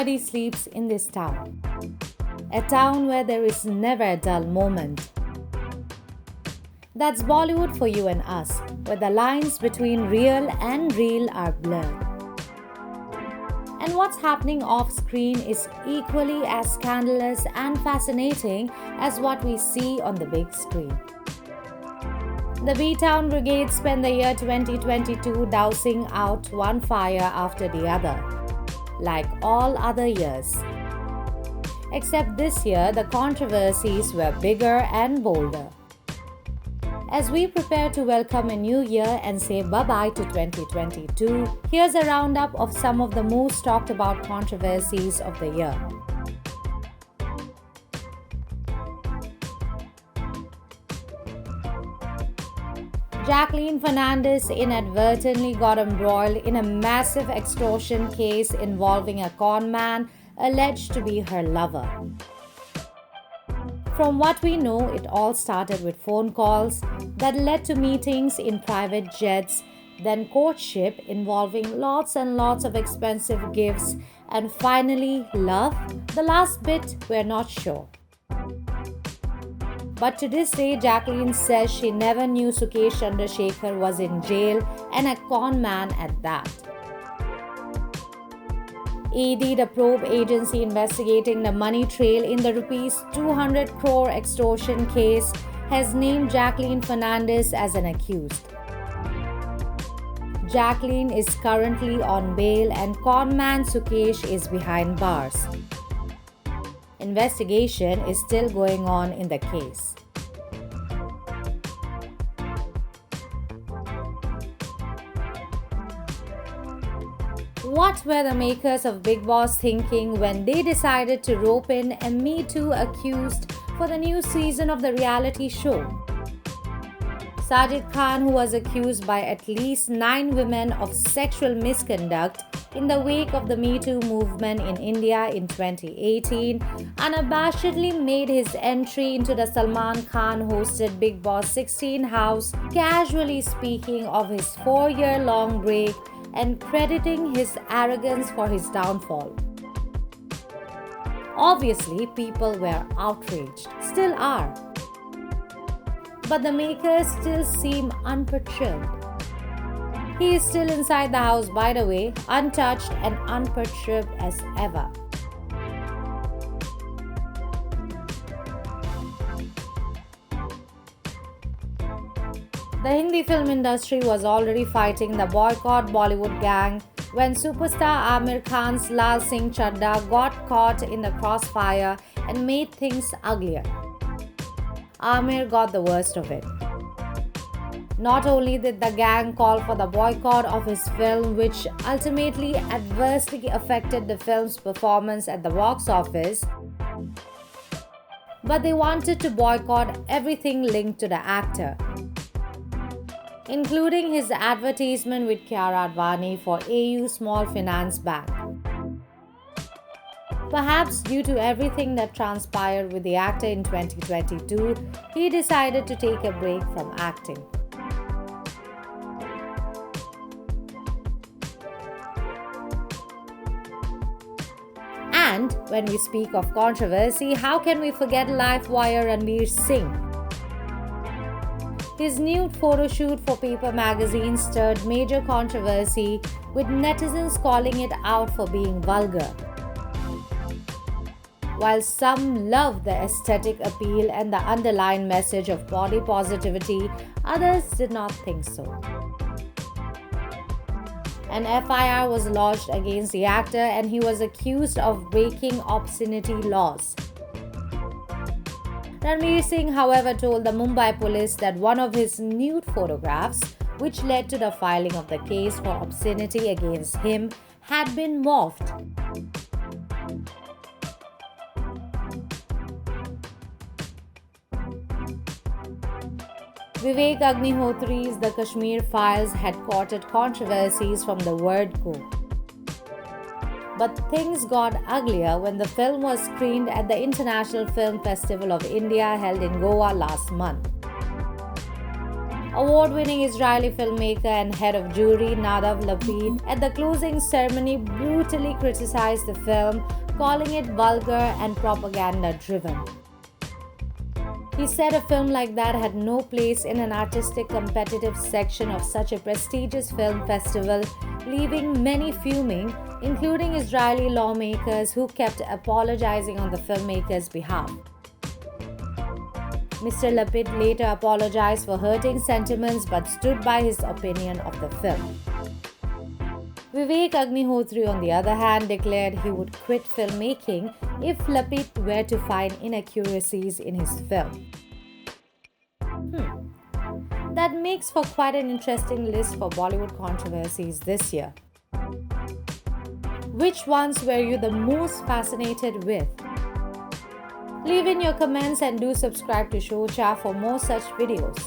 nobody sleeps in this town. A town where there is never a dull moment. That's Bollywood for you and us, where the lines between real and real are blurred. And what's happening off screen is equally as scandalous and fascinating as what we see on the big screen. The B-Town Brigade spent the year 2022 dousing out one fire after the other, like all other years. Except this year, the controversies were bigger and bolder. As we prepare to welcome a new year and say bye-bye to 2022, here's a roundup of some of the most talked about controversies of the year. Jacqueline Fernandez inadvertently got embroiled in a massive extortion case involving a con man alleged to be her lover. From what we know, it all started with phone calls that led to meetings in private jets, then courtship involving lots and lots of expensive gifts, and finally love. The last bit, we're not sure. But to this day, Jacqueline says she never knew Sukesh Chandrasekhar was in jail and a con man at that. ED, the probe agency investigating the money trail in the rupees 200 crore extortion case, has named Jacqueline Fernandez as an accused. Jacqueline is currently on bail and con man Sukesh is behind bars. Investigation is still going on in the case. What were the makers of Bigg Boss thinking when they decided to rope in a Me Too accused for the new season of the reality show? Sajid Khan, who was accused by at least 9 women of sexual misconduct in the wake of the Me Too movement in India in 2018, unabashedly made his entry into the Salman Khan-hosted Bigg Boss 16 house, casually speaking of his 4-year-long break and crediting his arrogance for his downfall. Obviously, people were outraged, still are. But the makers still seem unperturbed. He is still inside the house, by the way, untouched and unperturbed as ever. The Hindi film industry was already fighting the Boycott Bollywood gang when superstar Aamir Khan's Laal Singh Chaddha got caught in the crossfire and made things uglier. Aamir got the worst of it. Not only did the gang call for the boycott of his film, which ultimately adversely affected the film's performance at the box office, but they wanted to boycott everything linked to the actor, including his advertisement with Kiara Advani for AU Small Finance Bank. Perhaps due to everything that transpired with the actor in 2022, he decided to take a break from acting. And when we speak of controversy, how can we forget Livewire Ranveer Singh? His nude photoshoot for Paper magazine stirred major controversy, with netizens calling it out for being vulgar. While some loved the aesthetic appeal and the underlying message of body positivity, others did not think so. An FIR was lodged against the actor and he was accused of breaking obscenity laws. Ranveer Singh, however, told the Mumbai police that one of his nude photographs, which led to the filing of the case for obscenity against him, had been morphed. Vivek Agnihotri's The Kashmir Files had courted controversies from the word go. But things got uglier when the film was screened at the International Film Festival of India held in Goa last month. Award-winning Israeli filmmaker and head of jury Nadav Lapid at the closing ceremony brutally criticized the film, calling it vulgar and propaganda-driven. He said a film like that had no place in an artistic competitive section of such a prestigious film festival, leaving many fuming, including Israeli lawmakers who kept apologizing on the filmmaker's behalf. Mr. Lapid later apologized for hurting sentiments but stood by his opinion of the film. Vivek Agnihotri, on the other hand, declared he would quit filmmaking if Lapid were to find inaccuracies in his film. That makes for quite an interesting list for Bollywood controversies this year. Which ones were you the most fascinated with? Leave in your comments and do subscribe to Shocha for more such videos.